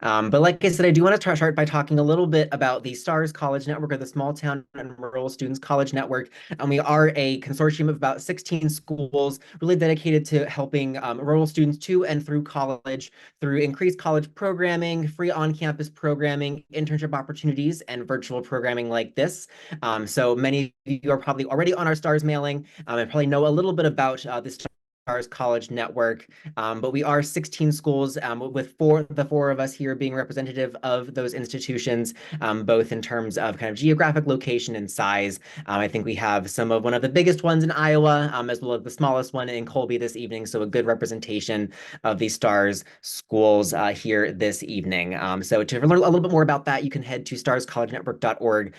But like I said, I do want to start by talking a little bit about the STARS College Network, or the Small Town and Rural Students College Network. And we are a consortium of about 16 schools really dedicated to helping rural students to and through college through increased college programming, free on-campus programming, internship opportunities, and virtual programming like this. So many of you are probably already on our STARS mailing and probably know a little bit about this STARS College Network. But we are 16 schools, with the four of us here being representative of those institutions, both in terms of kind of geographic location and size. I think we have one of the biggest ones in Iowa, as well as the smallest one in Colby this evening. So a good representation of the STARS schools here this evening. So to learn a little bit more about that, you can head to starscollegenetwork.org.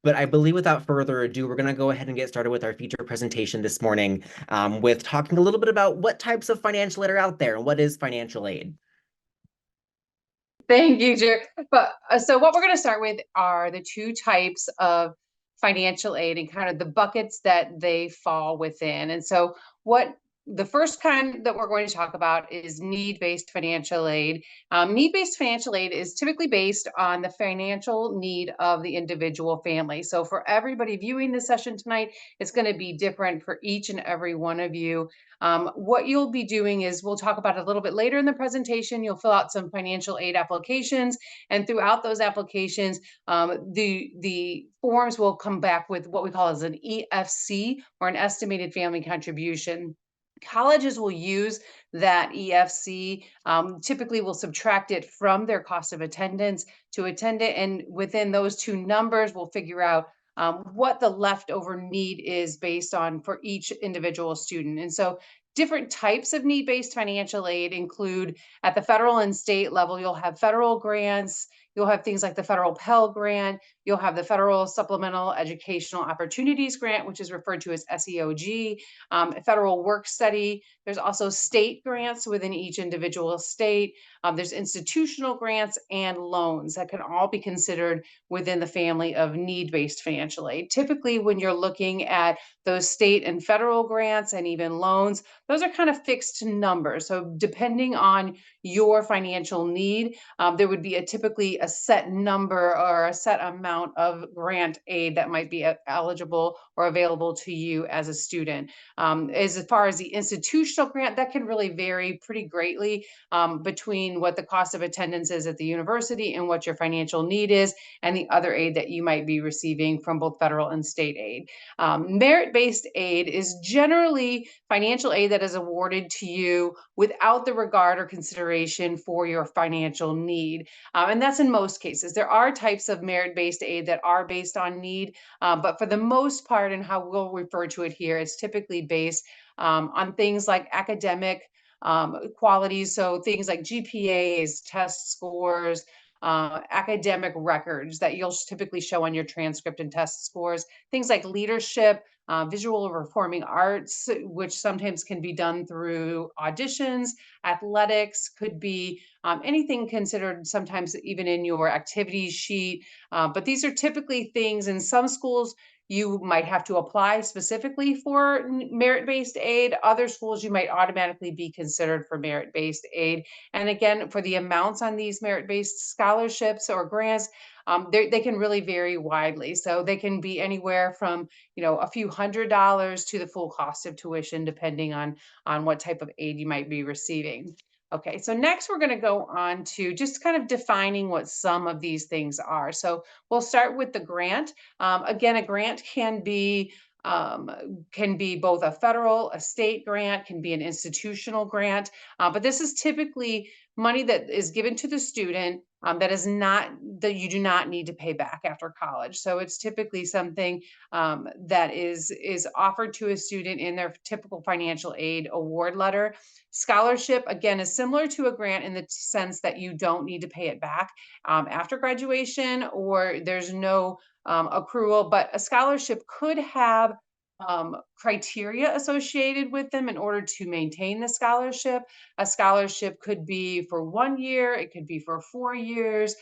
But I believe without further ado, we're going to go ahead and get started with our feature presentation this morning, with talking a little bit about what types of financial aid are out there and what is financial aid. Thank you, Jer. But so what we're going to start with are the two types of financial aid and kind of the buckets that they fall within. And so what the first kind that we're going to talk about is need-based financial aid. Need-based financial aid is typically based on the financial need of the individual family. So for everybody viewing this session tonight, it's going to be different for each and every one of you. What you'll be doing is, we'll talk about it a little bit later in the presentation, you'll fill out some financial aid applications, and throughout those applications, the forms will come back with what we call as an EFC, or an estimated family contribution. Colleges will use that EFC, typically will subtract it from their cost of attendance to attend it, and within those two numbers, we'll figure out what the leftover need is based on for each individual student. And so different types of need-based financial aid include, at the federal and state level, you'll have federal grants, you'll have things like the federal Pell Grant, you'll have the Federal Supplemental Educational Opportunities Grant, which is referred to as SEOG, federal work study. There's also state grants within each individual state. There's institutional grants and loans that can all be considered within the family of need-based financial aid. Typically, when you're looking at those state and federal grants and even loans, those are kind of fixed numbers. So depending on your financial need, there would be typically a set number or a set amount of grant aid that might be eligible or available to you as a student. As far as the institutional grant, that can really vary pretty greatly between what the cost of attendance is at the university and what your financial need is, and the other aid that you might be receiving from both federal and state aid. Merit-based aid is generally financial aid that is awarded to you without the regard or consideration for your financial need. And that's in most cases. There are types of merit-based aid that are based on need, but for the most part, and how we'll refer to it here, it's typically based on things like academic qualities. So things like GPAs, test scores, academic records that you'll typically show on your transcript and test scores, things like leadership, visual or performing arts, which sometimes can be done through auditions, athletics, could be anything considered sometimes even in your activities sheet. But these are typically things in some schools you might have to apply specifically for merit-based aid. Other schools, you might automatically be considered for merit-based aid. And again, for the amounts on these merit-based scholarships or grants, they can really vary widely. So they can be anywhere from, a few $100s to the full cost of tuition, depending on what type of aid you might be receiving. Okay, so next we're going to go on to just kind of defining what some of these things are. So we'll start with the grant. Again, a grant can be both a federal, a state grant, can be an institutional grant, but this is typically money that is given to the student that you do not need to pay back after college. So it's typically something that is offered to a student in their typical financial aid award letter. Scholarship, again, is similar to a grant in the sense that you don't need to pay it back after graduation, or there's no accrual, but a scholarship could have criteria associated with them in order to maintain the scholarship. A scholarship could be for 1 year, it could be for 4 years.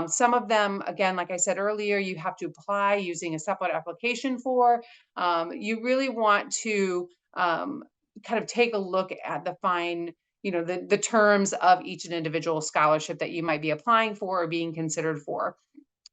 Some of them, again, like I said earlier, you have to apply using a separate application for. You really want to kind of take a look at the fine the terms of each individual scholarship that you might be applying for or being considered for.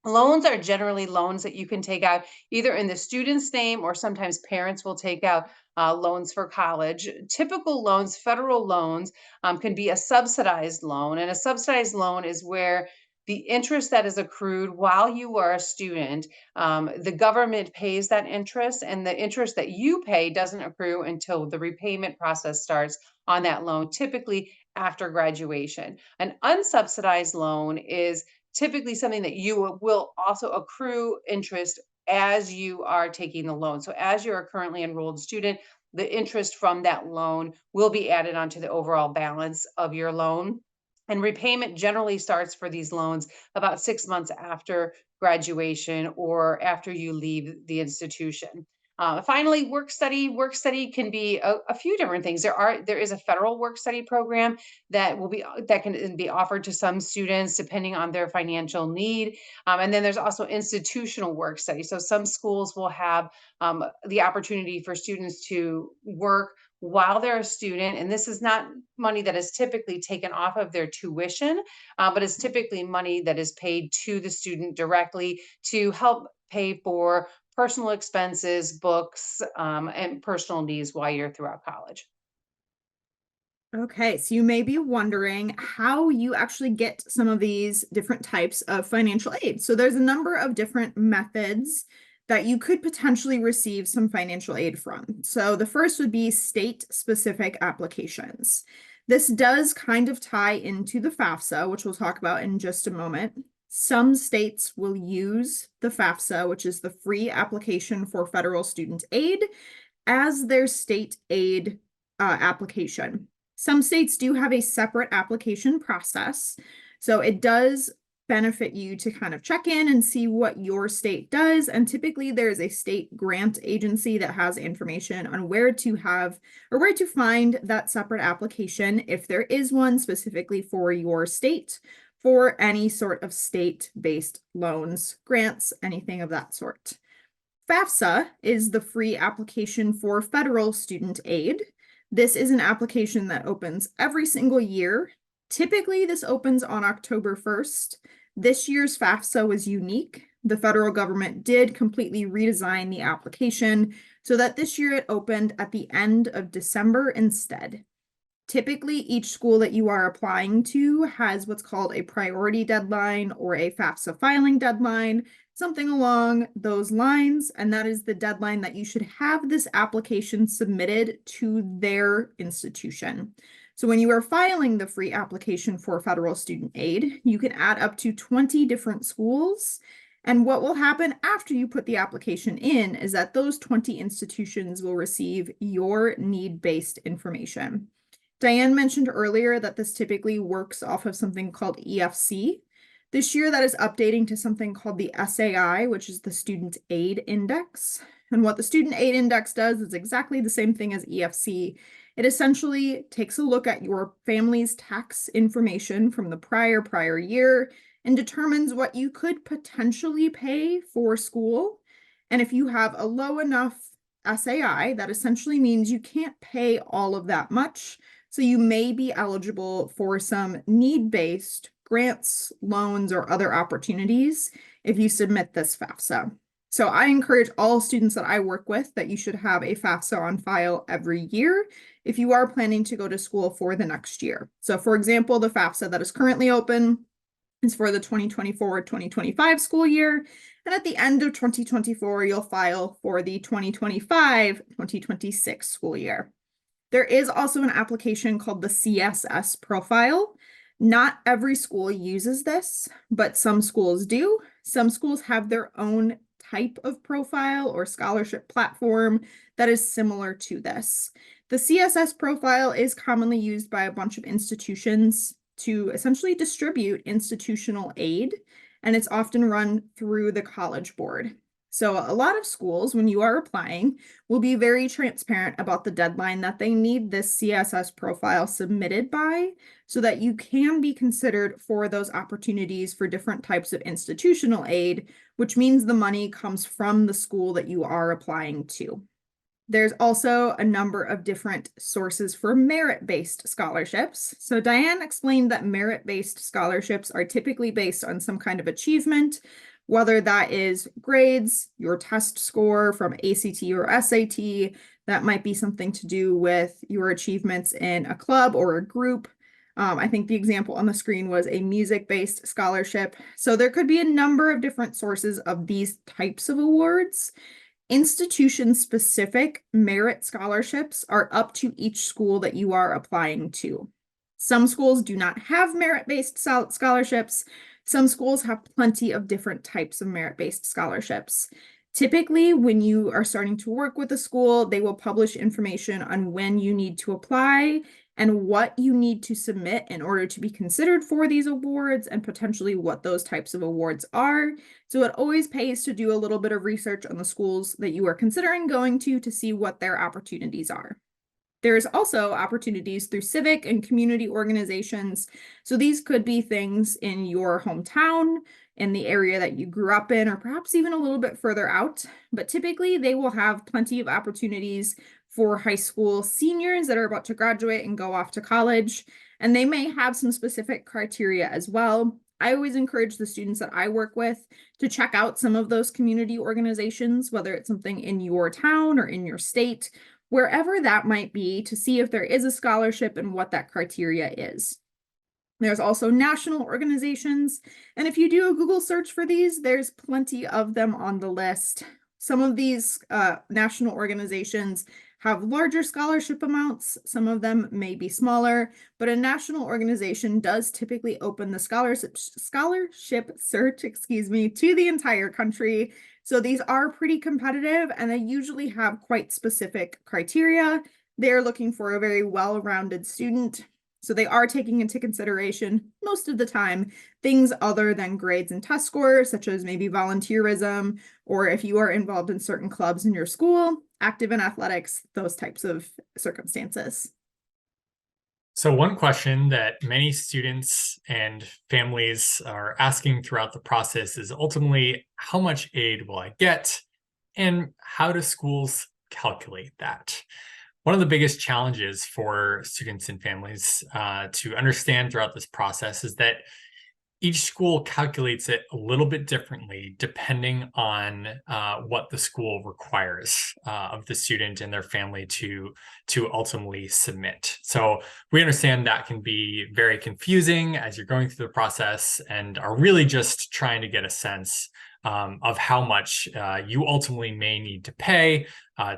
Loans are generally loans that you can take out either in the student's name, or sometimes parents will take out loans for college. Typical loans, federal loans, can be a subsidized loan. And a subsidized loan is where the interest that is accrued while you are a student, the government pays that interest, and the interest that you pay doesn't accrue until the repayment process starts on that loan, typically after graduation. An unsubsidized loan is typically something that you will also accrue interest as you are taking the loan. So as you're a currently enrolled student, the interest from that loan will be added onto the overall balance of your loan. And repayment generally starts for these loans about 6 months after graduation or after you leave the institution. Finally, work study. Work study can be a few different things. There is a federal work study program that can be offered to some students depending on their financial need. And then there's also institutional work study. So some schools will have the opportunity for students to work while they're a student. And this is not money that is typically taken off of their tuition, but it's typically money that is paid to the student directly to help pay for personal expenses, books, and personal needs while you're throughout college. Okay, so you may be wondering how you actually get some of these different types of financial aid. So there's a number of different methods that you could potentially receive some financial aid from. So the first would be state-specific applications. This does kind of tie into the FAFSA, which we'll talk about in just a moment. Some states will use the FAFSA, which is the free application for federal student aid, as their state aid application. Some states do have a separate application process, so it does benefit you to kind of check in and see what your state does. And typically there's a state grant agency that has information on where to have or where to find that separate application, if there is one specifically for your state, for any sort of state-based loans, grants, anything of that sort. FAFSA is the free application for federal student aid. This is an application that opens every single year. Typically, this opens on October 1st. This year's FAFSA was unique. The federal government did completely redesign the application so that this year it opened at the end of December instead. Typically, each school that you are applying to has what's called a priority deadline or a FAFSA filing deadline, something along those lines, and that is the deadline that you should have this application submitted to their institution. So when you are filing the free application for federal student aid, you can add up to 20 different schools. And what will happen after you put the application in is that those 20 institutions will receive your need-based information. Diane mentioned earlier that this typically works off of something called EFC. This year, that is updating to something called the SAI, which is the Student Aid Index. And what the Student Aid Index does is exactly the same thing as EFC. It essentially takes a look at your family's tax information from the prior year and determines what you could potentially pay for school. And if you have a low enough SAI, that essentially means you can't pay all of that much. So you may be eligible for some need-based grants, loans, or other opportunities if you submit this FAFSA. So I encourage all students that I work with that you should have a FAFSA on file every year if you are planning to go to school for the next year. So for example, the FAFSA that is currently open is for the 2024-2025 school year. And at the end of 2024, you'll file for the 2025-2026 school year. There is also an application called the CSS profile. Not every school uses this, but some schools do. Some schools have their own type of profile or scholarship platform that is similar to this. The CSS profile is commonly used by a bunch of institutions to essentially distribute institutional aid, and it's often run through the College Board. So a lot of schools, when you are applying, will be very transparent about the deadline that they need this CSS profile submitted by so that you can be considered for those opportunities for different types of institutional aid, which means the money comes from the school that you are applying to. There's also a number of different sources for merit-based scholarships. So Diane explained that merit-based scholarships are typically based on some kind of achievement, whether that is grades, your test score from ACT or SAT, that might be something to do with your achievements in a club or a group. I think the example on the screen was a music-based scholarship. So there could be a number of different sources of these types of awards. Institution-specific merit scholarships are up to each school that you are applying to. Some schools do not have merit-based scholarships. Some schools have plenty of different types of merit-based scholarships. Typically, when you are starting to work with a school, they will publish information on when you need to apply and what you need to submit in order to be considered for these awards and potentially what those types of awards are. So it always pays to do a little bit of research on the schools that you are considering going to see what their opportunities are. There's also opportunities through civic and community organizations. So these could be things in your hometown, in the area that you grew up in, or perhaps even a little bit further out. But typically they will have plenty of opportunities for high school seniors that are about to graduate and go off to college. And they may have some specific criteria as well. I always encourage the students that I work with to check out some of those community organizations, whether it's something in your town or in your state, wherever that might be, to see if there is a scholarship and what that criteria is. There's also national organizations, and if you do a Google search for these, there's plenty of them on the list. Some of these national organizations have larger scholarship amounts. Some of them may be smaller, but a national organization does typically open the scholarship search, to the entire country. So these are pretty competitive, and they usually have quite specific criteria. They're looking for a very well-rounded student. So they are taking into consideration most of the time things other than grades and test scores, such as maybe volunteerism, or if you are involved in certain clubs in your school, active in athletics, those types of circumstances. So one question that many students and families are asking throughout the process is ultimately, how much aid will I get? And how do schools calculate that? One of the biggest challenges for students and families to understand throughout this process is that each school calculates it a little bit differently depending on what the school requires of the student and their family to ultimately submit. So we understand that can be very confusing as you're going through the process and are really just trying to get a sense of how much you ultimately may need to pay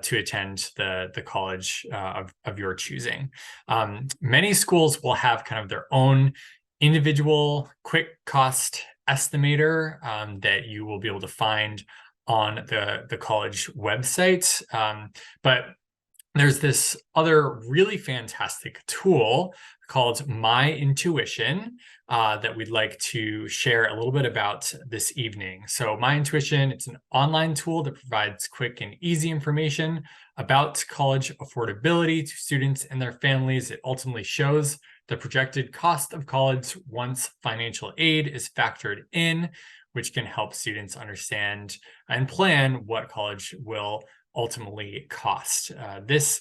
to attend the college of your choosing. Many schools will have kind of their own individual quick cost estimator that you will be able to find on the college website. But there's this other really fantastic tool called My Intuition that we'd like to share a little bit about this evening. So My Intuition, it's an online tool that provides quick and easy information about college affordability to students and their families. It ultimately shows the projected cost of college once financial aid is factored in, which can help students understand and plan what college will ultimately cost. This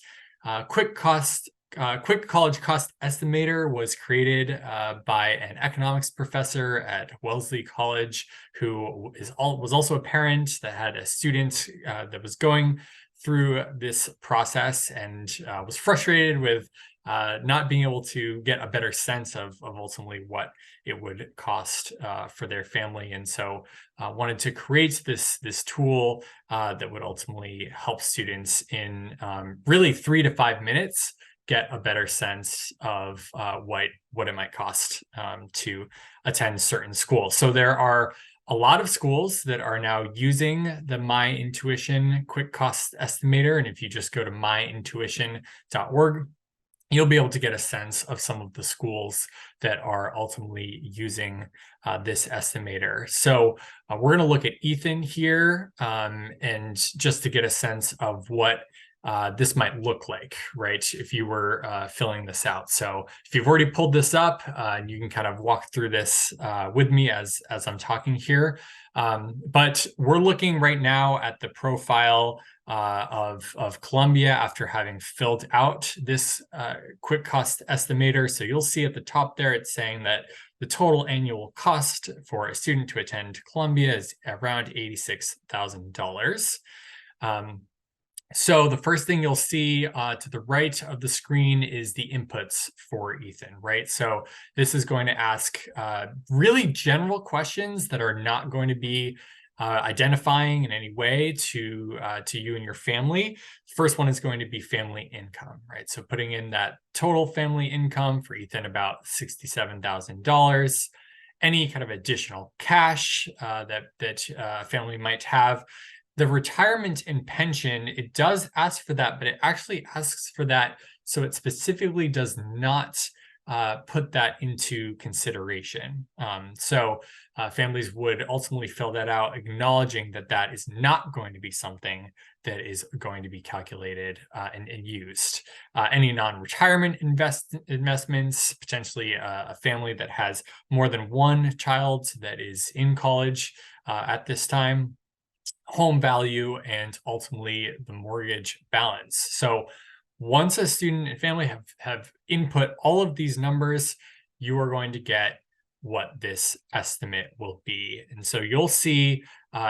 quick college cost estimator was created by an economics professor at Wellesley College, who was also a parent that had a student that was going through this process and was frustrated with not being able to get a better sense of ultimately what it would cost for their family. And so wanted to create this tool that would ultimately help students in really 3 to 5 minutes get a better sense of what it might cost to attend certain schools. So there are a lot of schools that are now using the My Intuition quick cost estimator. And if you just go to myintuition.org, you'll be able to get a sense of some of the schools that are ultimately using this estimator. So we're going to look at Ethan here and just to get a sense of what this might look like, right? If you were filling this out. So if you've already pulled this up, you can kind of walk through this with me as I'm talking here. But we're looking right now at the profile of Columbia after having filled out this quick cost estimator. So you'll see at the top there, it's saying that the total annual cost for a student to attend Columbia is around $86,000. So the first thing you'll see to the right of the screen is the inputs for Ethan, right? So this is going to ask really general questions that are not going to be identifying in any way to you and your family. First one is going to be family income, right? So putting in that total family income for Ethan, about $67,000. Any kind of additional cash that a family might have. The retirement and pension, it does ask for that, but it actually asks for that so it specifically does not put that into consideration. So families would ultimately fill that out, acknowledging that that is not going to be something that is going to be calculated and used. Any non-retirement investments, potentially a family that has more than one child that is in college at this time, home value, and ultimately the mortgage balance. So once a student and family have input all of these numbers, you are going to get what this estimate will be. And so you'll see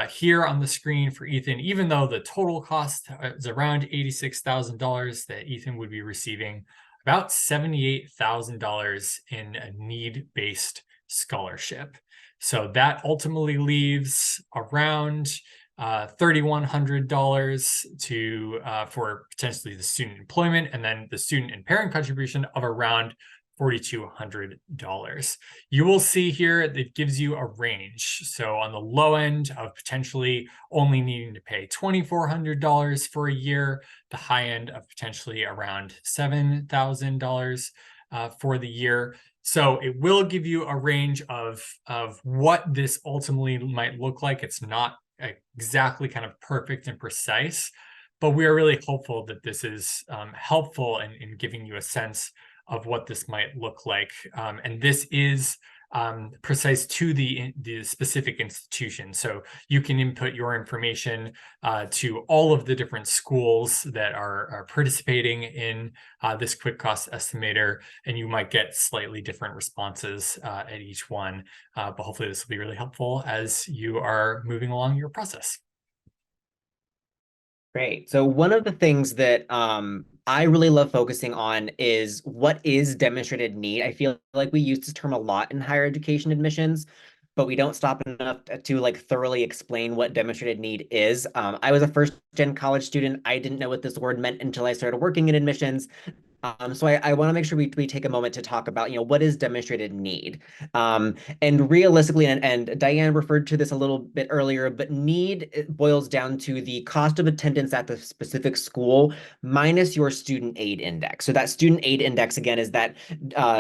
here on the screen for Ethan, even though the total cost is around $86,000, that Ethan would be receiving about $78,000 in a need-based scholarship. So that ultimately leaves around $3,100 to for potentially the student employment, and then the student and parent contribution of around $4,200. You will see here it gives you a range. So on the low end of potentially only needing to pay $2,400 for a year, the high end of potentially around $7,000 for the year. So it will give you a range of what this ultimately might look like. It's not exactly kind of perfect and precise, but we are really hopeful that this is helpful in giving you a sense of what this might look like. And this is precise to the specific institution. So you can input your information to all of the different schools that are participating in this quick cost estimator, and you might get slightly different responses at each one. But hopefully this will be really helpful as you are moving along your process. Great. So one of the things that I really love focusing on is what is demonstrated need. I feel like we use this term a lot in higher education admissions, but we don't stop enough to like thoroughly explain what demonstrated need is. I was a first-gen college student. I didn't know what this word meant until I started working in admissions. So I want to make sure we take a moment to talk about, what is demonstrated need? And realistically, and Diane referred to this a little bit earlier, but need boils down to the cost of attendance at the specific school minus your student aid index. So that student aid index, again, is that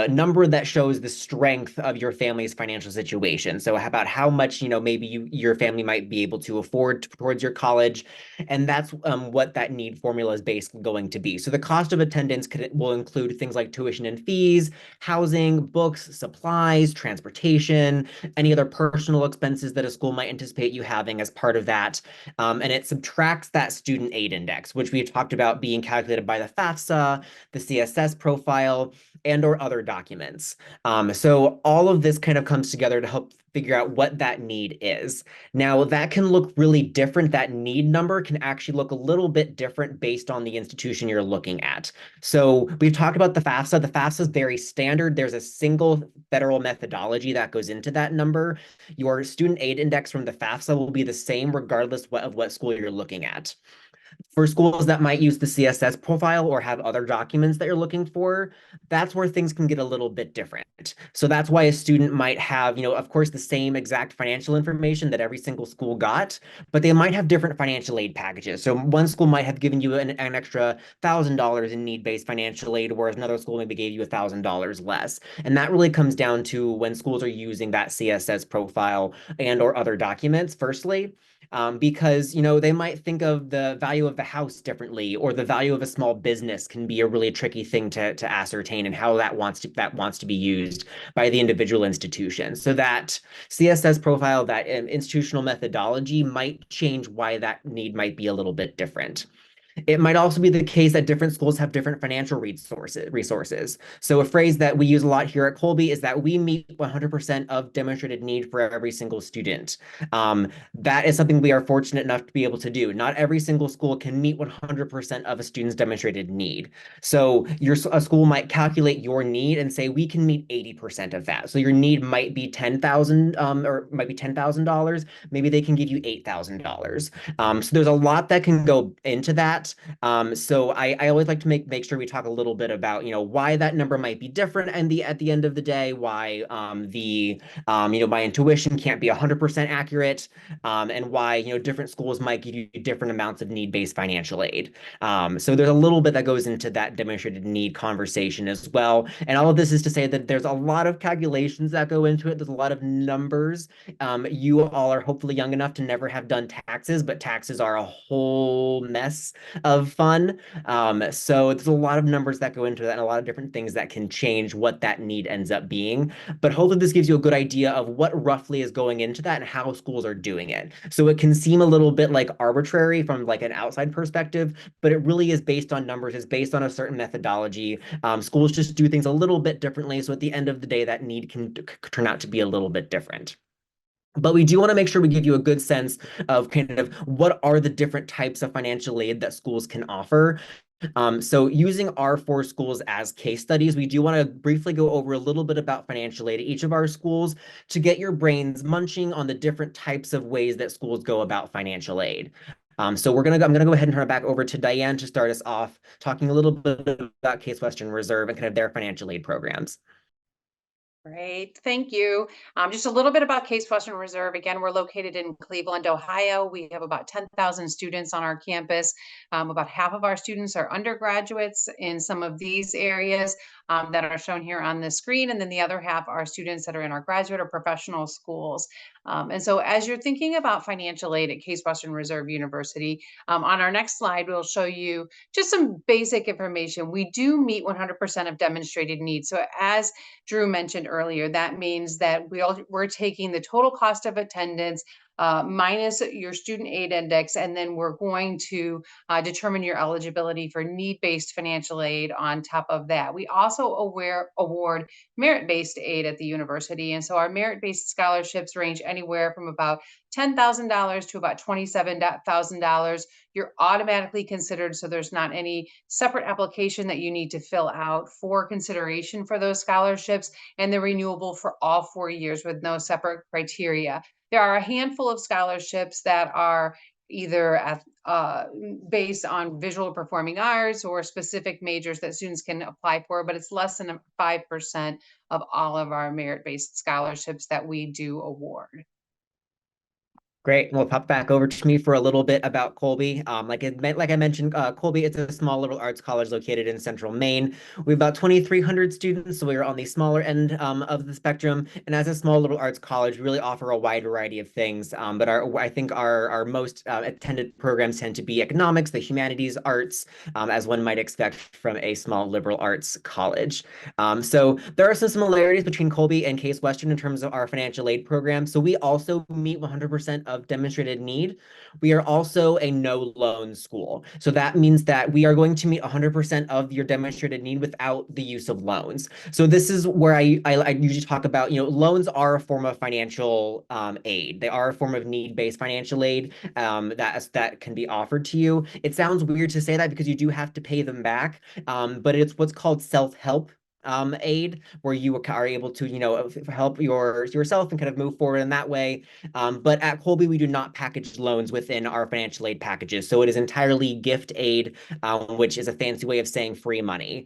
number that shows the strength of your family's financial situation. So about how much, maybe your family might be able to afford towards your college. And that's what that need formula is basically going to be. So the cost of attendance will include things like tuition and fees, housing, books, supplies, transportation, any other personal expenses that a school might anticipate you having as part of that. And it subtracts that student aid index, which we've talked about being calculated by the FAFSA, the CSS profile, and or other documents. So all of this kind of comes together to help figure out what that need is. Now, that can look really different. That need number can actually look a little bit different based on the institution you're looking at. So we've talked about the FAFSA. The FAFSA is very standard. There's a single federal methodology that goes into that number. Your student aid index from the FAFSA will be the same regardless of what school you're looking at. For schools that might use the CSS profile or have other documents that you're looking for, that's where things can get a little bit different. So that's why a student might have, of course, the same exact financial information that every single school got, but they might have different financial aid packages. So one school might have given you an extra $1,000 in need-based financial aid, whereas another school maybe gave you $1,000 less. And that really comes down to when schools are using that CSS profile and or other documents, firstly. because, they might think of the value of the house differently, or the value of a small business can be a really tricky thing to ascertain, and how that wants to be used by the individual institution. So that CSS profile, that institutional methodology might change why that need might be a little bit different. It might also be the case that different schools have different financial resources. So a phrase that we use a lot here at Colby is that we meet 100% of demonstrated need for every single student. That is something we are fortunate enough to be able to do. Not every single school can meet 100% of a student's demonstrated need. So a school might calculate your need and say, we can meet 80% of that. So your need might be $10,000, or might be $10,000. Maybe they can give you $8,000. So there's a lot that can go into that. So I always like to make sure we talk a little bit about, why that number might be different, and at the end of the day, why my intuition can't be 100% accurate, and why, different schools might give you different amounts of need-based financial aid. So there's a little bit that goes into that demonstrated need conversation as well. And all of this is to say that there's a lot of calculations that go into it. There's a lot of numbers. You all are hopefully young enough to never have done taxes, but taxes are a whole mess of fun. So there's a lot of numbers that go into that, and a lot of different things that can change what that need ends up being. But hopefully this gives you a good idea of what roughly is going into that and how schools are doing it. So it can seem a little bit like arbitrary from like an outside perspective, but it really is based on numbers. It's based on a certain methodology. Schools just do things a little bit differently. So at the end of the day, that need can turn out to be a little bit different. But we do want to make sure we give you a good sense of kind of what are the different types of financial aid that schools can offer. So using our 4 schools as case studies, we do want to briefly go over a little bit about financial aid at each of our schools to get your brains munching on the different types of ways that schools go about financial aid. So I'm gonna go ahead and turn it back over to Diane to start us off, talking a little bit about Case Western Reserve and kind of their financial aid programs. Great, thank you. Just a little bit about Case Western Reserve. Again, we're located in Cleveland, Ohio. We have about 10,000 students on our campus. About half of our students are undergraduates in some of these areas that are shown here on the screen, and then the other half are students that are in our graduate or professional schools. And so as you're thinking about financial aid at Case Western Reserve University, on our next slide, we'll show you just some basic information. We do meet 100% of demonstrated needs. So as Drew mentioned earlier, that means that we're taking the total cost of attendance minus your student aid index, and then we're going to determine your eligibility for need-based financial aid on top of that. We also award merit-based aid at the university, and so our merit-based scholarships range anywhere from about $10,000 to about $27,000. You're automatically considered, so there's not any separate application that you need to fill out for consideration for those scholarships, and they're renewable for all 4 years with no separate criteria. There are a handful of scholarships that are either based on visual performing arts or specific majors that students can apply for, but it's less than 5% of all of our merit-based scholarships that we do award. Great. We'll pop back over to me for a little bit about Colby. Like I mentioned, Colby, it's a small liberal arts college located in central Maine. We have about 2,300 students, so we are on the smaller end of the spectrum. And as a small liberal arts college, we really offer a wide variety of things. But I think our most attended programs tend to be economics, the humanities, arts, as one might expect from a small liberal arts college. So there are some similarities between Colby and Case Western in terms of our financial aid program. So we also meet 100% of demonstrated need. We are also a no loan school. So that means that we are going to meet 100% of your demonstrated need without the use of loans. So this is where I usually talk about, loans are a form of financial aid. They are a form of need-based financial aid that can be offered to you. It sounds weird to say that because you do have to pay them back, but it's what's called self-help aid, where you are able to, help yourself and kind of move forward in that way. But at Colby, we do not package loans within our financial aid packages. So it is entirely gift aid, which is a fancy way of saying free money.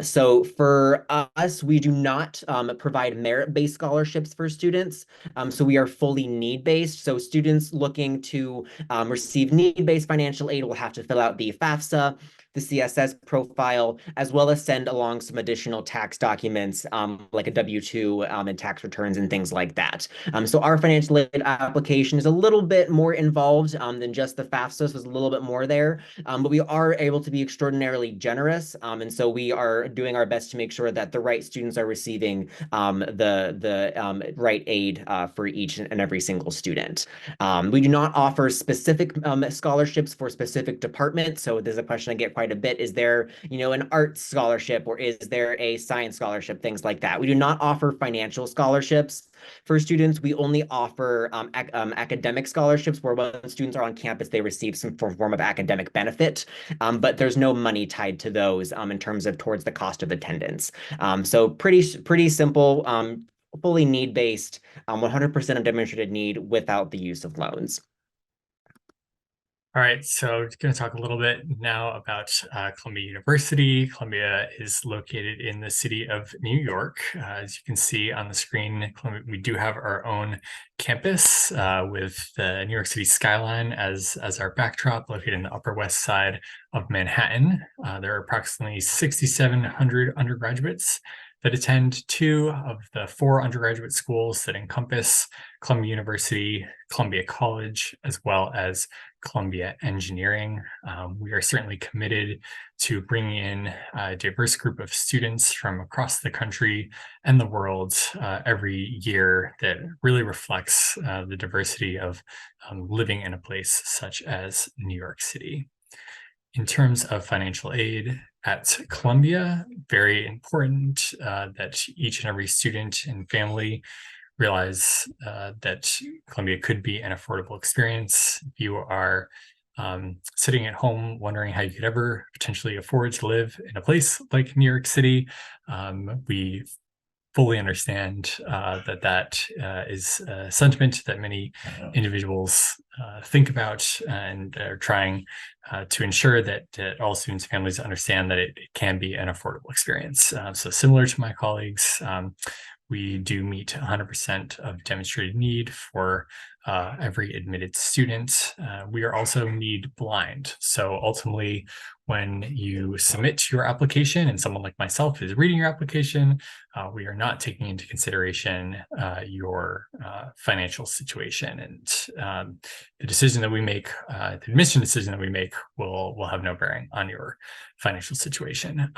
So for us, we do not provide merit-based scholarships for students. So we are fully need-based. So students looking to receive need-based financial aid will have to fill out the FAFSA. the CSS profile, as well as send along some additional tax documents like a W-2 and tax returns and things like that. So our financial aid application is a little bit more involved than just the FAFSA, so there's a little bit more there, but we are able to be extraordinarily generous, and so we are doing our best to make sure that the right students are receiving the right aid for each and every single student. We do not offer specific scholarships for specific departments. So there's a question I get quite a bit. Is there, an arts scholarship, or is there a science scholarship, things like that? We do not offer financial scholarships for students. We only offer academic scholarships, where when students are on campus, they receive some form of academic benefit, but there's no money tied to those in terms of towards the cost of attendance. So pretty simple, fully need-based, 100% of demonstrated need without the use of loans. All right, so I'm going to talk a little bit now about Columbia University. Columbia is located in the city of New York. As you can see on the screen, we do have our own campus with the New York City skyline as our backdrop, located in the Upper West Side of Manhattan. There are approximately 6,700 undergraduates that attend 2 of the 4 undergraduate schools that encompass Columbia University, Columbia College, as well as Columbia Engineering. We are certainly committed to bringing in a diverse group of students from across the country and the world every year that really reflects the diversity of living in a place such as New York City. In terms of financial aid at Columbia, very important that each and every student and family realize that Columbia could be an affordable experience. If you are sitting at home wondering how you could ever potentially afford to live in a place like New York City, we fully understand that is a sentiment that many individuals think about, and are trying to ensure that all students and families understand that it can be an affordable experience. So similar to my colleagues, we do meet 100% of demonstrated need for every admitted student. We are also need blind. So ultimately, when you submit your application and someone like myself is reading your application, we are not taking into consideration your financial situation. And the decision that we make, the admission decision that we make will have no bearing on your financial situation.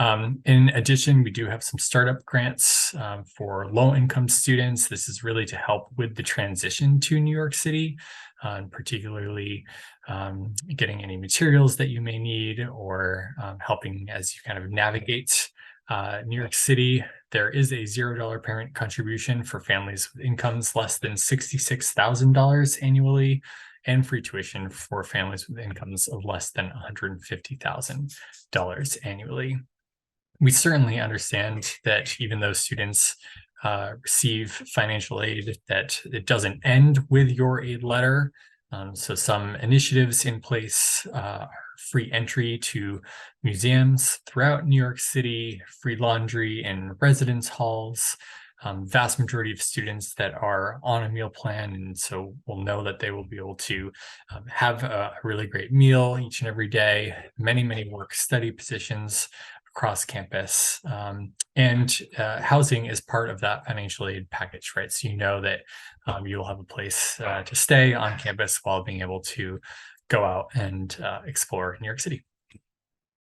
In addition, we do have some startup grants for low-income students. This is really to help with the transition to New York City, and particularly getting any materials that you may need, or helping as you kind of navigate New York City. There is a $0 parent contribution for families with incomes less than $66,000 annually, and free tuition for families with incomes of less than $150,000 annually. We certainly understand that even though students receive financial aid, that it doesn't end with your aid letter. So some initiatives in place are free entry to museums throughout New York City, free laundry in residence halls. Vast majority of students that are on a meal plan, and so will know that they will be able to have a really great meal each and every day. Many work study positions across campus, and housing is part of that financial aid package, right? So you know that you'll have a place to stay on campus while being able to go out and explore New York City.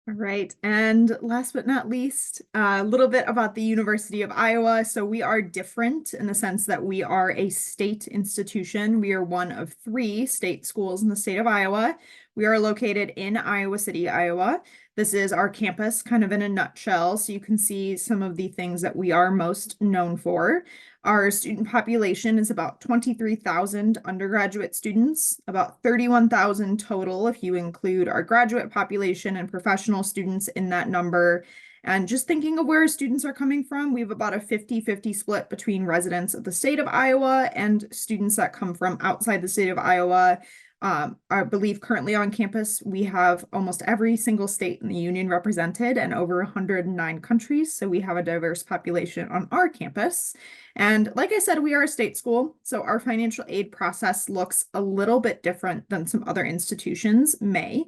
All right. And last but not least, a little bit about the University of Iowa. So we are different in the sense that we are a state institution. We are one of 3 state schools in the state of Iowa. We are located in Iowa City, Iowa. This is our campus kind of in a nutshell. So you can see some of the things that we are most known for. Our student population is about 23,000 undergraduate students, about 31,000 total if you include our graduate population and professional students in that number. And just thinking of where students are coming from, we have about a 50-50 split between residents of the state of Iowa and students that come from outside the state of Iowa. I believe currently on campus, we have almost every single state in the union represented and over 109 countries. So we have a diverse population on our campus. And like I said, we are a state school, so our financial aid process looks a little bit different than some other institutions may.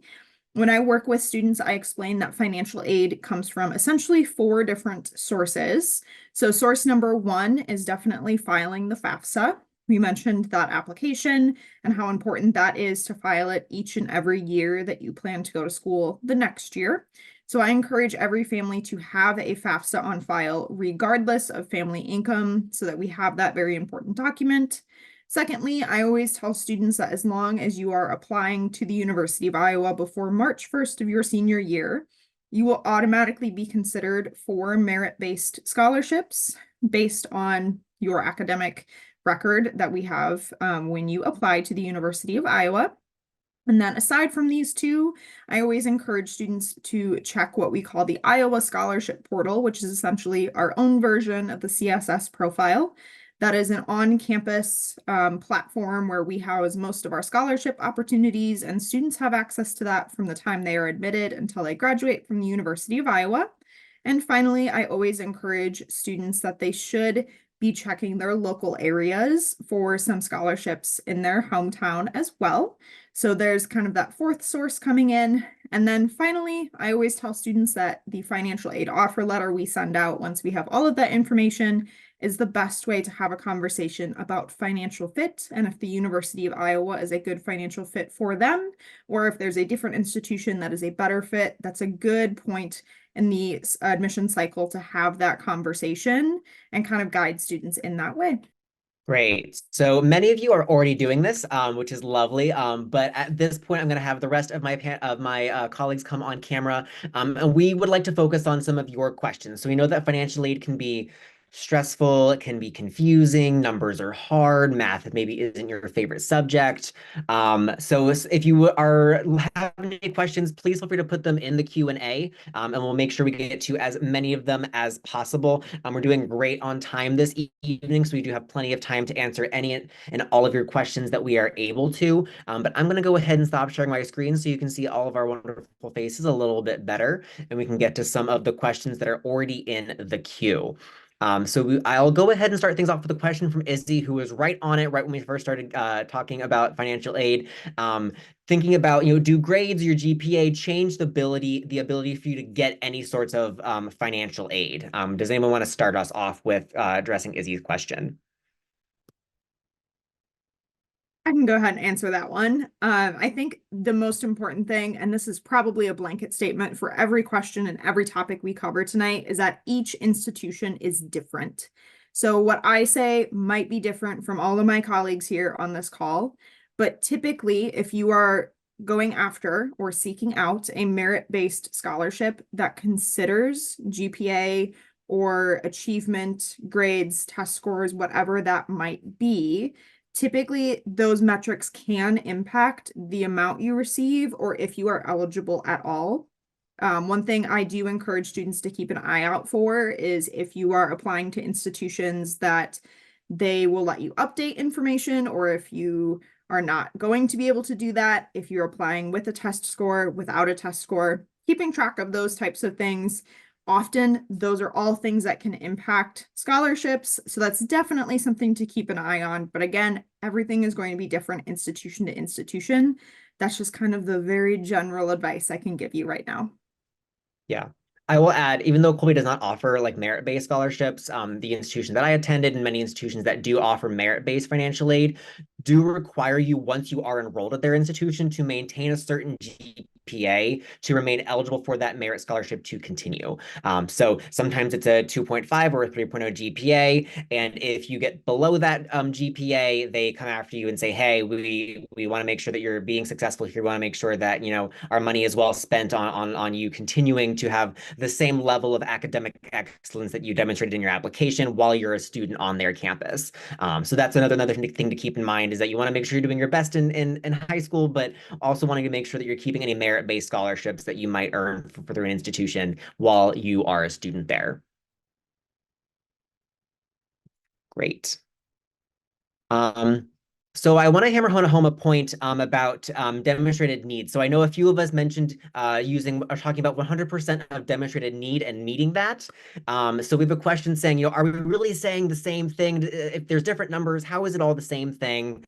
When I work with students, I explain that financial aid comes from essentially 4 different sources. So source number 1 is definitely filing the FAFSA. We mentioned that application and how important that is to file it each and every year that you plan to go to school the next year. So I encourage every family to have a FAFSA on file, regardless of family income, so that we have that very important document. Secondly, I always tell students that as long as you are applying to the University of Iowa before March 1st of your senior year, you will automatically be considered for merit-based scholarships based on your academic record that we have when you apply to the University of Iowa. And then aside from these two, I always encourage students to check what we call the Iowa Scholarship Portal, which is essentially our own version of the CSS profile. That is an on-campus platform where we house most of our scholarship opportunities, and students have access to that from the time they are admitted until they graduate from the University of Iowa. And finally, I always encourage students that they should be checking their local areas for some scholarships in their hometown as well. So there's kind of that 4th source coming in. And then finally, I always tell students that the financial aid offer letter we send out once we have all of that information is the best way to have a conversation about financial fit and if the University of Iowa is a good financial fit for them, or if there's a different institution that is a better fit. That's a good point in the admission cycle to have that conversation and kind of guide students in that way. Great. So many of you are already doing this, which is lovely. But at this point, I'm going to have the rest of my colleagues come on camera, and we would like to focus on some of your questions. So we know that financial aid can be stressful, it can be confusing, numbers are hard, math maybe isn't your favorite subject. So if you are having any questions, please feel free to put them in the Q&A, and we'll make sure we get to as many of them as possible. We're doing great on time this evening, so we do have plenty of time to answer any and all of your questions that we are able to. But I'm going to go ahead and stop sharing my screen so you can see all of our wonderful faces a little bit better, and we can get to some of the questions that are already in the queue. I'll go ahead and start things off with a question from Izzy, who was right on it right when we first started talking about financial aid. Thinking about, do grades, your GPA change the ability for you to get any sorts of financial aid? Does anyone want to start us off with addressing Izzy's question? I can go ahead and answer that one. I think the most important thing, and this is probably a blanket statement for every question and every topic we cover tonight, is that each institution is different. So what I say might be different from all of my colleagues here on this call, but typically if you are going after or seeking out a merit-based scholarship that considers GPA or achievement, grades, test scores, whatever that might be, typically those metrics can impact the amount you receive or if you are eligible at all. One thing I do encourage students to keep an eye out for is if you are applying to institutions that they will let you update information, or if you are not going to be able to do that, if you're applying with a test score, without a test score, keeping track of those types of things. Often those are all things that can impact scholarships. So that's definitely something to keep an eye on. But again, everything is going to be different institution to institution. That's just kind of the very general advice I can give you right now. Yeah. I will add, even though Colby does not offer like merit-based scholarships, the institution that I attended and many institutions that do offer merit-based financial aid do require you, once you are enrolled at their institution, to maintain a certain GPA to remain eligible for that merit scholarship to continue. So sometimes it's a 2.5 or a 3.0 GPA, and if you get below that GPA, they come after you and say, hey, we want to make sure that you're being successful here. We want to make sure that, our money is well spent on you continuing to have the same level of academic excellence that you demonstrated in your application while you're a student on their campus. So that's another thing to keep in mind, is that you want to make sure you're doing your best in high school, but also wanting to make sure that you're keeping any merit-based scholarships that you might earn through an institution while you are a student there. Great. So I want to hammer home a point about demonstrated need. So I know a few of us mentioned talking about 100% of demonstrated need and meeting that. So we have a question saying, are we really saying the same thing? If there's different numbers, how is it all the same thing?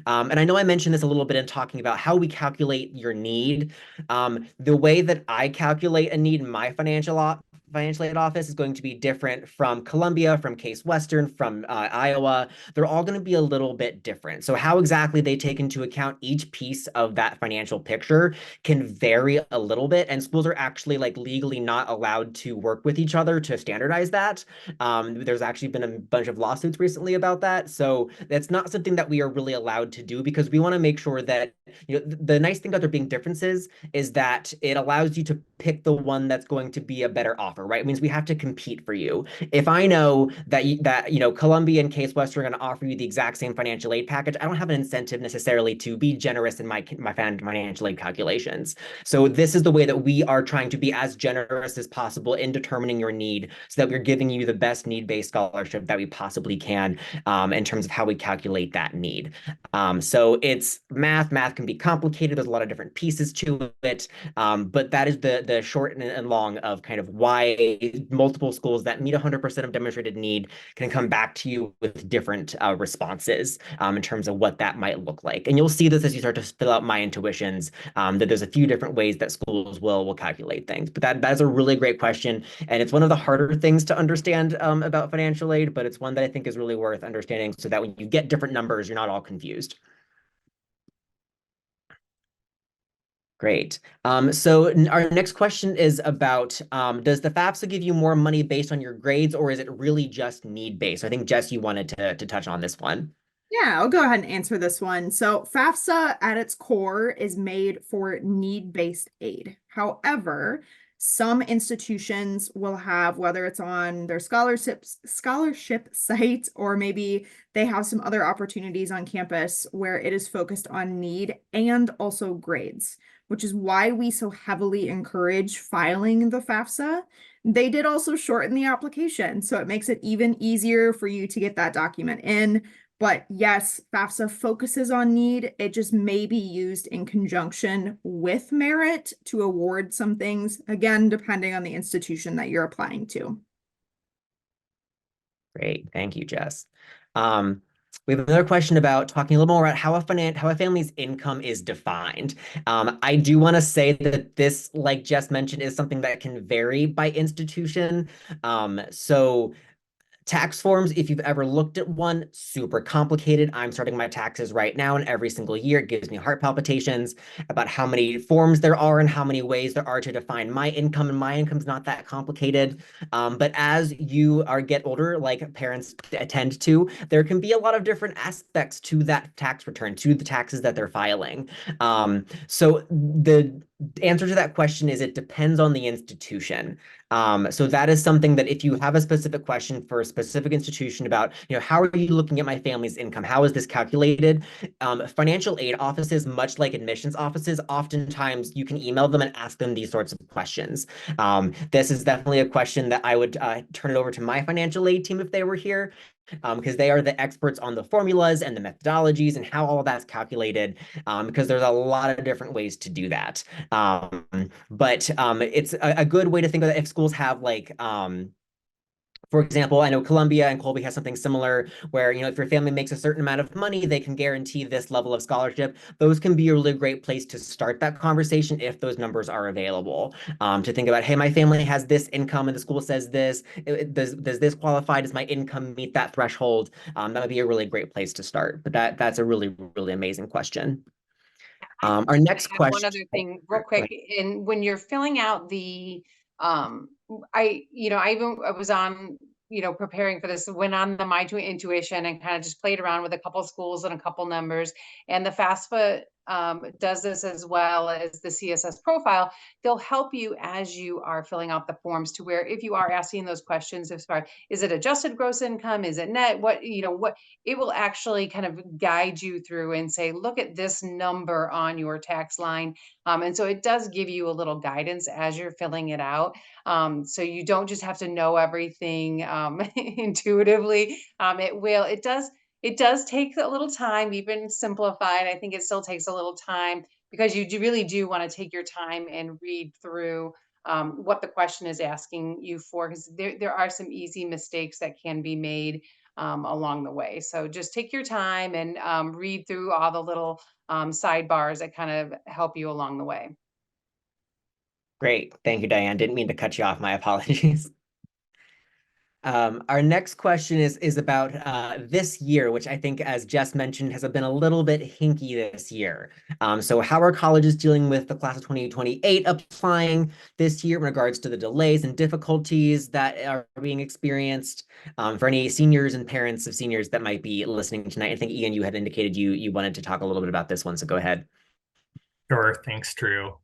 And I know I mentioned this a little bit in talking about how we calculate your need. The way that I calculate a need in my financial aid office is going to be different from Columbia, from Case Western, from Iowa. They're all going to be a little bit different. So how exactly they take into account each piece of that financial picture can vary a little bit. And schools are actually like legally not allowed to work with each other to standardize that. There's actually been a bunch of lawsuits recently about that. So that's not something that we are really allowed to do because we want to make sure that, the nice thing about there being differences is that it allows you to pick the one that's going to be a better offer, right? It means we have to compete for you. If I know that Columbia and Case Western are going to offer you the exact same financial aid package, I don't have an incentive necessarily to be generous in my financial aid calculations. So this is the way that we are trying to be as generous as possible in determining your need so that we're giving you the best need-based scholarship that we possibly can in terms of how we calculate that need. So it's math. Math can be complicated. There's a lot of different pieces to it. But that is the short and long of kind of why multiple schools that meet 100% of demonstrated need can come back to you with different responses in terms of what that might look like. And you'll see this as you start to fill out my intuitions, that there's a few different ways that schools will calculate things. But that is a really great question. And it's one of the harder things to understand about financial aid, but it's one that I think is really worth understanding so that when you get different numbers, you're not all confused. Great. So our next question is about, does the FAFSA give you more money based on your grades, or is it really just need-based? I think, Jess, you wanted to touch on this one. Yeah, I'll go ahead and answer this one. So FAFSA at its core is made for need-based aid. However, some institutions will have, whether it's on their scholarship site, or maybe they have some other opportunities on campus where it is focused on need and also grades, which is why we so heavily encourage filing the FAFSA. They did also shorten the application, so it makes it even easier for you to get that document in. But yes, FAFSA focuses on need. It just may be used in conjunction with merit to award some things, again, depending on the institution that you're applying to. Great. Thank you, Jess. We have another question about talking a little more about how a family's income is defined. I do want to say that this, like Jess mentioned, is something that can vary by institution. So tax forms, if you've ever looked at one, super complicated. I'm starting my taxes right now, and every single year it gives me heart palpitations about how many forms there are and how many ways there are to define my income, and my income's not that complicated. But as you get older, like parents tend to, there can be a lot of different aspects to that tax return, to the taxes that they're filing. So the answer to that question is it depends on the institution. So that is something that if you have a specific question for a specific institution about, how are you looking at my family's income? How is this calculated? Financial aid offices, much like admissions offices, oftentimes you can email them and ask them these sorts of questions. This is definitely a question that I would turn it over to my financial aid team if they were here, because they are the experts on the formulas and the methodologies and how all that's calculated, because there's a lot of different ways to do that. But it's a good way to think of it if schools have for example, I know Columbia and Colby has something similar where, if your family makes a certain amount of money, they can guarantee this level of scholarship. Those can be a really great place to start that conversation if those numbers are available. To think about, hey, my family has this income and the school says this. Does this qualify? Does my income meet that threshold? That would be a really great place to start. But that's a really, really amazing question. Our next Add one question. other thing real quick. And when you're filling out the, I was on, preparing for this, went on the My Intuition and kind of just played around with a couple schools and a couple numbers. And the FAFSA does this as well as the CSS profile. They'll help you as you are filling out the forms to where if you are asking those questions, is it adjusted gross income? Is it net? What it will actually kind of guide you through and say, look at this number on your tax line. And so it does give you a little guidance as you're filling it out. So you don't just have to know everything intuitively. It does It does take a little time, even simplified. I think it still takes a little time because you really do want to take your time and read through what the question is asking you for, because there are some easy mistakes that can be made along the way. So just take your time and read through all the little sidebars that kind of help you along the way. Great. Thank you, Diane. Didn't mean to cut you off. My apologies. Our next question is about this year, which I think, as Jess mentioned, has been a little bit hinky this year. So how are colleges dealing with the class of 2028 applying this year in regards to the delays and difficulties that are being experienced? For any seniors and parents of seniors that might be listening tonight, I think, Ian, you had indicated you wanted to talk a little bit about this one, so go ahead. Sure. Thanks, Drew.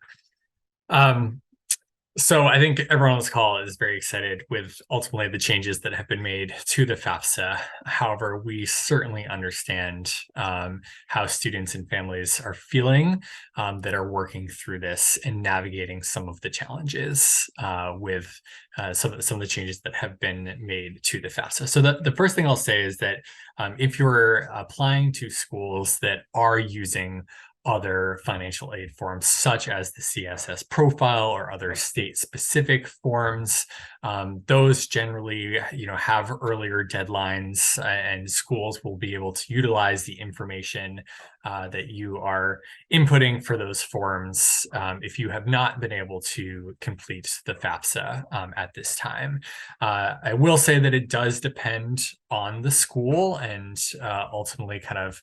So I think everyone on this call is very excited with ultimately the changes that have been made to the FAFSA. However, we certainly understand how students and families are feeling that are working through this and navigating some of the challenges with some of the changes that have been made to the FAFSA. So the first thing I'll say is that if you're applying to schools that are using other financial aid forms, such as the CSS profile or other state-specific forms. Those generally, have earlier deadlines, and schools will be able to utilize the information that you are inputting for those forms if you have not been able to complete the FAFSA at this time. I will say that it does depend on the school and ultimately kind of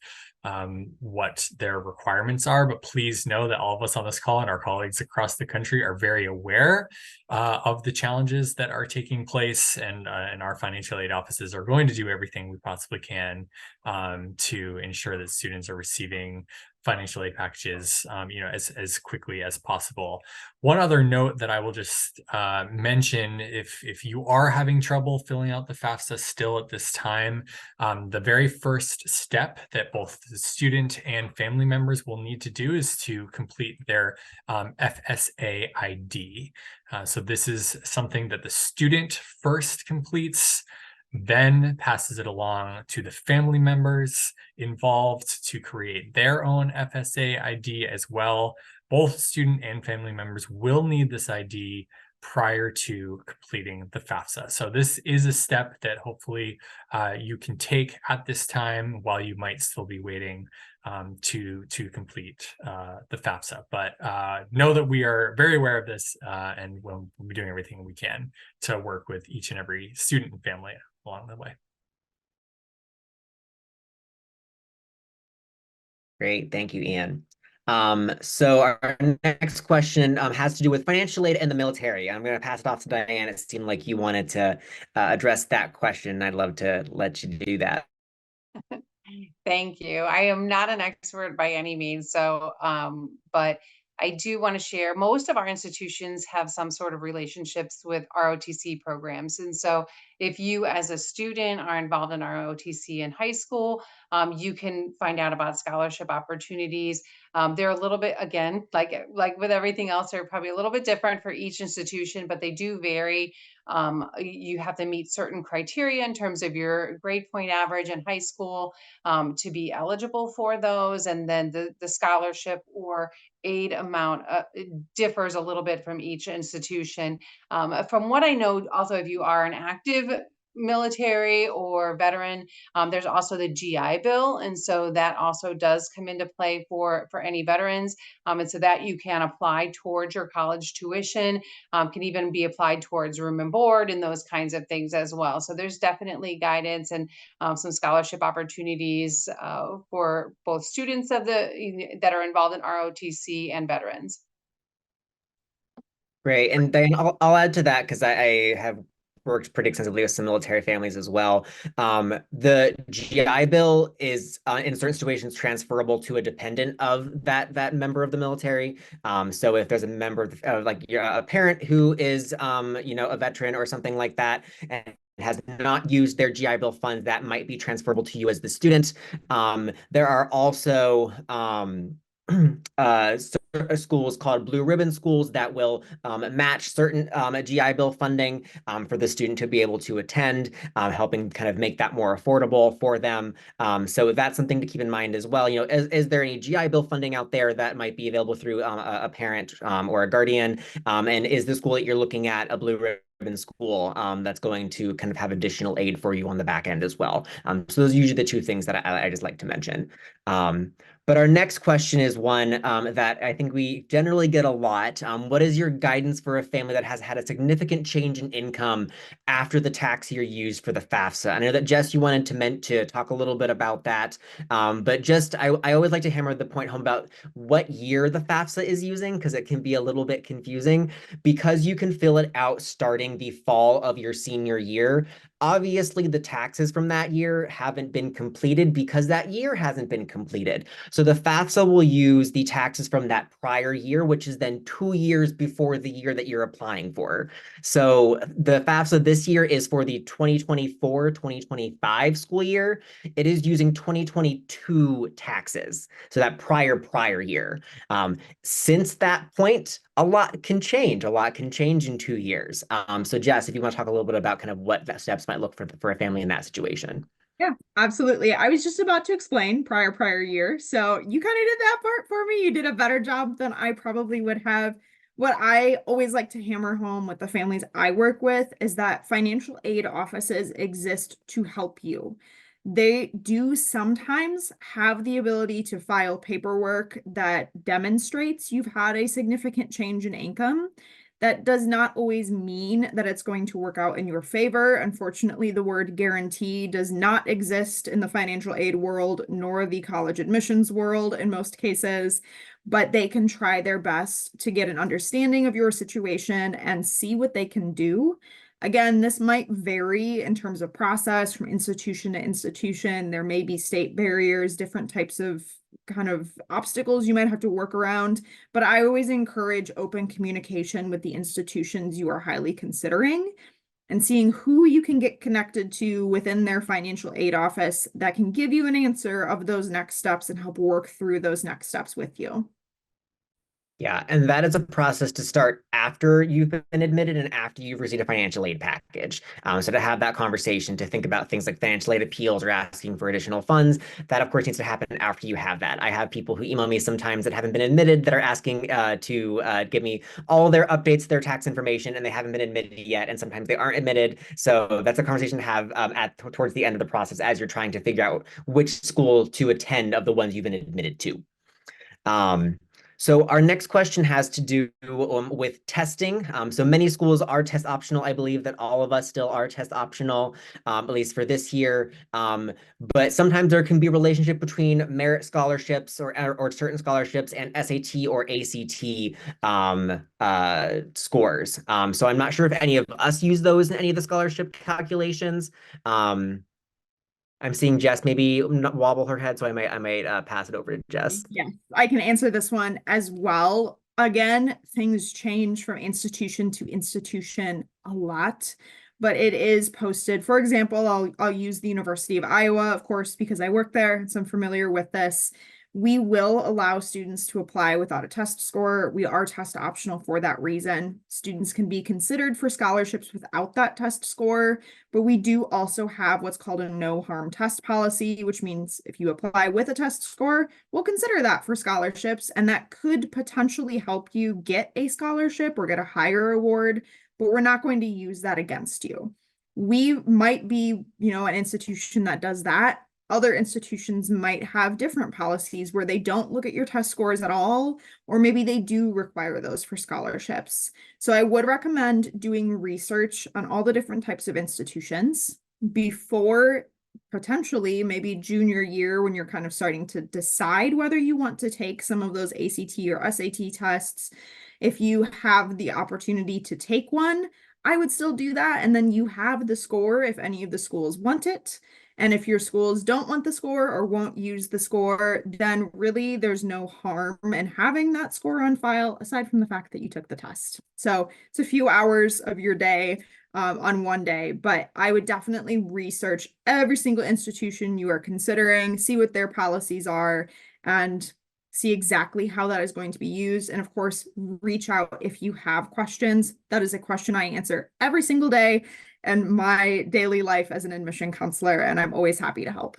what their requirements are, but please know that all of us on this call and our colleagues across the country are very aware of the challenges that are taking place, and our financial aid offices are going to do everything we possibly can to ensure that students are receiving financial aid packages, as quickly as possible. One other note that I will just mention, if you are having trouble filling out the FAFSA still at this time, the very first step that both the student and family members will need to do is to complete their FSA ID. So this is something that the student first completes, then passes it along to the family members involved to create their own FSA ID as well. Both student and family members will need this ID prior to completing the FAFSA. So this is a step that hopefully you can take at this time while you might still be waiting to complete the FAFSA. But know that we are very aware of this and we'll be doing everything we can to work with each and every student and family along the way. Great, thank you, Ian. So our next question has to do with financial aid and the military. I'm going to pass it off to Diane. It seemed like you wanted to address that question. I'd love to let you do that. Thank you. I am not an expert by any means, so but I do want to share, most of our institutions have some sort of relationships with ROTC programs. And so if you as a student are involved in ROTC in high school, you can find out about scholarship opportunities. They're a little bit, again, like with everything else, they're probably a little bit different for each institution, but they do vary. You have to meet certain criteria in terms of your grade point average in high school to be eligible for those. And then the scholarship or aid amount differs a little bit from each institution. From what I know, also, if you are an active military or veteran, there's also the GI Bill, and so that also does come into play for any veterans, and so that you can apply towards your college tuition, can even be applied towards room and board and those kinds of things as well. So there's definitely guidance and some scholarship opportunities for both students that are involved in ROTC and veterans. Great, and Diane, I'll add to that because I have worked pretty extensively with some military families as well. The GI Bill is in certain situations transferable to a dependent of that member of the military. So if there's a member of like a parent who is a veteran or something like that and has not used their GI Bill funds, that might be transferable to you as the student. There are also schools called Blue Ribbon schools that will match certain GI Bill funding for the student to be able to attend, helping kind of make that more affordable for them. So that's something to keep in mind as well. Is there any GI Bill funding out there that might be available through a parent or a guardian? And is the school that you're looking at a Blue Ribbon school that's going to kind of have additional aid for you on the back end as well? So those are usually the two things that I just like to mention. But our next question is one that I think we generally get a lot. What is your guidance for a family that has had a significant change in income after the tax year used for the FAFSA? I know that, Jess, you wanted to talk a little bit about that, but just I always like to hammer the point home about what year the FAFSA is using, because it can be a little bit confusing, because you can fill it out starting the fall of your senior year. Obviously, the taxes from that year haven't been completed because that year hasn't been completed. So the FAFSA will use the taxes from that prior year, which is then 2 years before the year that you're applying for. So the FAFSA this year is for the 2024-2025 school year. It is using 2022 taxes, so that prior year. Since that point, a lot can change. A lot can change in 2 years. So Jess, if you want to talk a little bit about kind of what that steps might look for a family in that situation. Yeah, absolutely. I was just about to explain prior year. So you kind of did that part for me. You did a better job than I probably would have. What I always like to hammer home with the families I work with is that financial aid offices exist to help you. They do sometimes have the ability to file paperwork that demonstrates you've had a significant change in income. That does not always mean that it's going to work out in your favor. Unfortunately, the word guarantee does not exist in the financial aid world, nor the college admissions world in most cases, but they can try their best to get an understanding of your situation and see what they can do. Again, this might vary in terms of process from institution to institution. There may be state barriers, different types of kind of obstacles you might have to work around, but I always encourage open communication with the institutions you are highly considering and seeing who you can get connected to within their financial aid office that can give you an answer of those next steps and help work through those next steps with you. Yeah, and that is a process to start after you've been admitted and after you've received a financial aid package. So to have that conversation, to think about things like financial aid appeals or asking for additional funds, that of course needs to happen after you have that. I have people who email me sometimes that haven't been admitted that are asking to give me all their updates, their tax information, and they haven't been admitted yet, and sometimes they aren't admitted. So that's a conversation to have towards the end of the process as you're trying to figure out which school to attend of the ones you've been admitted to. So our next question has to do with testing. So many schools are test optional. I believe that all of us still are test optional, at least for this year. But sometimes there can be a relationship between merit scholarships or certain scholarships and SAT or ACT scores. So I'm not sure if any of us use those in any of the scholarship calculations. I'm seeing Jess maybe wobble her head, so I might pass it over to Jess. Yeah, I can answer this one as well. Again, things change from institution to institution a lot, but it is posted. For example, I'll use the University of Iowa, of course, because I work there, so I'm familiar with this. We will allow students to apply without a test score. We are test optional for that reason. Students can be considered for scholarships without that test score, but we do also have what's called a no harm test policy, which means if you apply with a test score, we'll consider that for scholarships, and that could potentially help you get a scholarship or get a higher award, but we're not going to use that against you. We might be, an institution that does that. Other institutions might have different policies where they don't look at your test scores at all, or maybe they do require those for scholarships. So I would recommend doing research on all the different types of institutions before potentially maybe junior year, when you're kind of starting to decide whether you want to take some of those ACT or SAT tests. If you have the opportunity to take one, I would still do that. And then you have the score if any of the schools want it. And if your schools don't want the score or won't use the score, then really there's no harm in having that score on file, aside from the fact that you took the test. So it's a few hours of your day on one day, but I would definitely research every single institution you are considering, see what their policies are, and see exactly how that is going to be used. And of course, reach out if you have questions. That is a question I answer every single day in my daily life as an admission counselor, and I'm always happy to help.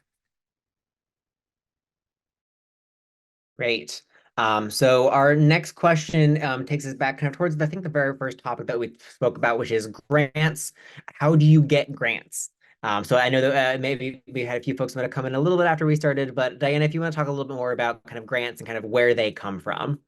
Great. So our next question takes us back kind of towards, I think, the very first topic that we spoke about, which is grants. How do you get grants? So I know that maybe we had a few folks might have come in a little bit after we started, but Diana, if you want to talk a little bit more about kind of grants and kind of where they come from.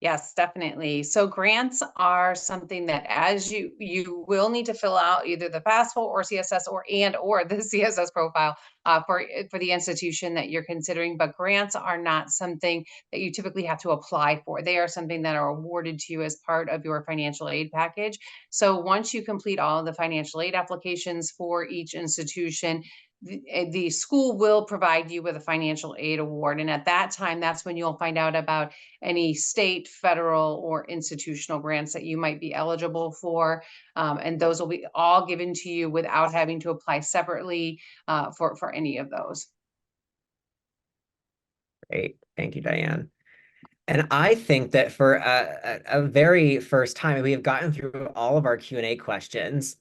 Yes, definitely. So grants are something that as you will need to fill out either the FAFSA or CSS or the CSS profile for the institution that you're considering. But grants are not something that you typically have to apply for. They are something that are awarded to you as part of your financial aid package. So once you complete all of the financial aid applications for each institution, the school will provide you with a financial aid award. And at that time, that's when you'll find out about any state, federal, or institutional grants that you might be eligible for. And those will be all given to you without having to apply separately for any of those. Great. Thank you, Diane. And I think that for a very first time, we have gotten through all of our Q&A questions,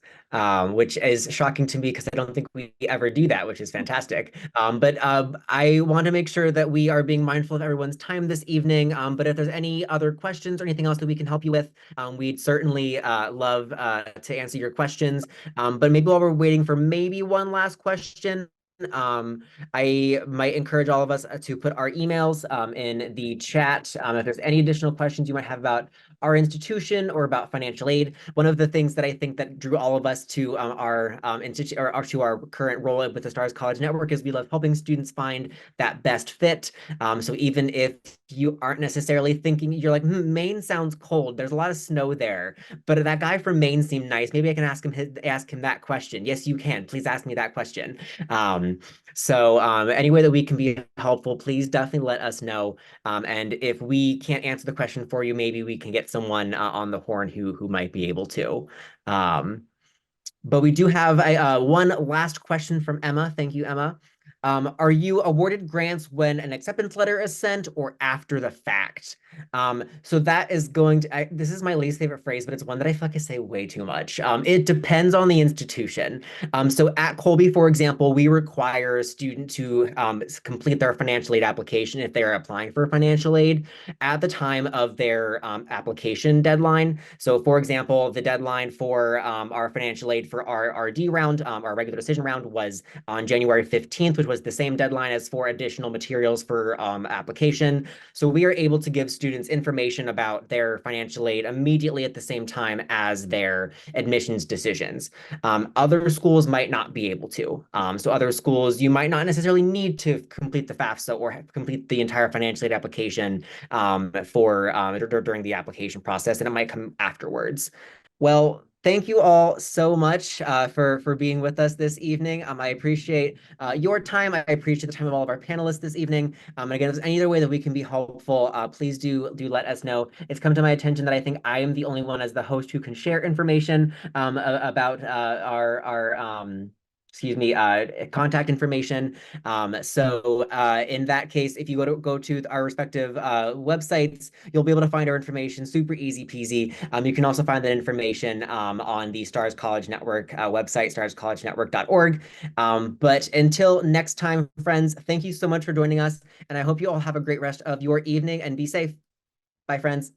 which is shocking to me because I don't think we ever do that, which is fantastic. But I want to make sure that we are being mindful of everyone's time this evening. But if there's any other questions or anything else that we can help you with, we'd certainly love to answer your questions. But maybe while we're waiting for maybe one last question, I might encourage all of us to put our emails in the chat. If there's any additional questions you might have about our institution or about financial aid. One of the things that I think that drew all of us to our institute or to our current role with the Stars College Network is we love helping students find that best fit. So even if you aren't necessarily thinking, you're like, Maine sounds cold. There's a lot of snow there, but that guy from Maine seemed nice. Maybe I can ask him that question. Yes, you can. Please ask me that question. So any way that we can be helpful, please definitely let us know. And if we can't answer the question for you, maybe we can get someone on the horn who might be able to. But we do have one last question from Emma. Thank you, Emma. Are you awarded grants when an acceptance letter is sent or after the fact? So that is going to, this is my least favorite phrase, but it's one that I feel like I say way too much. It depends on the institution. So at Colby, for example, we require a student to complete their financial aid application if they are applying for financial aid at the time of their application deadline. So for example, the deadline for our financial aid for our RD round, our regular decision round, was on January 15th, which was the same deadline as for additional materials for application. So we are able to give students information about their financial aid immediately at the same time as their admissions decisions. Other schools might not be able to. So other schools, you might not necessarily need to complete the FAFSA or complete the entire financial aid application during the application process, and it might come afterwards. Well, thank you all so much for being with us this evening. I appreciate your time. I appreciate the time of all of our panelists this evening. And again, if there's any other way that we can be helpful, please do let us know. It's come to my attention that I think I am the only one as the host who can share information about our contact information. So in that case, if you go to our respective websites, you'll be able to find our information super easy peasy. You can also find that information on the Stars College Network website, starscollegenetwork.org. But until next time, friends, thank you so much for joining us. And I hope you all have a great rest of your evening and be safe. Bye, friends.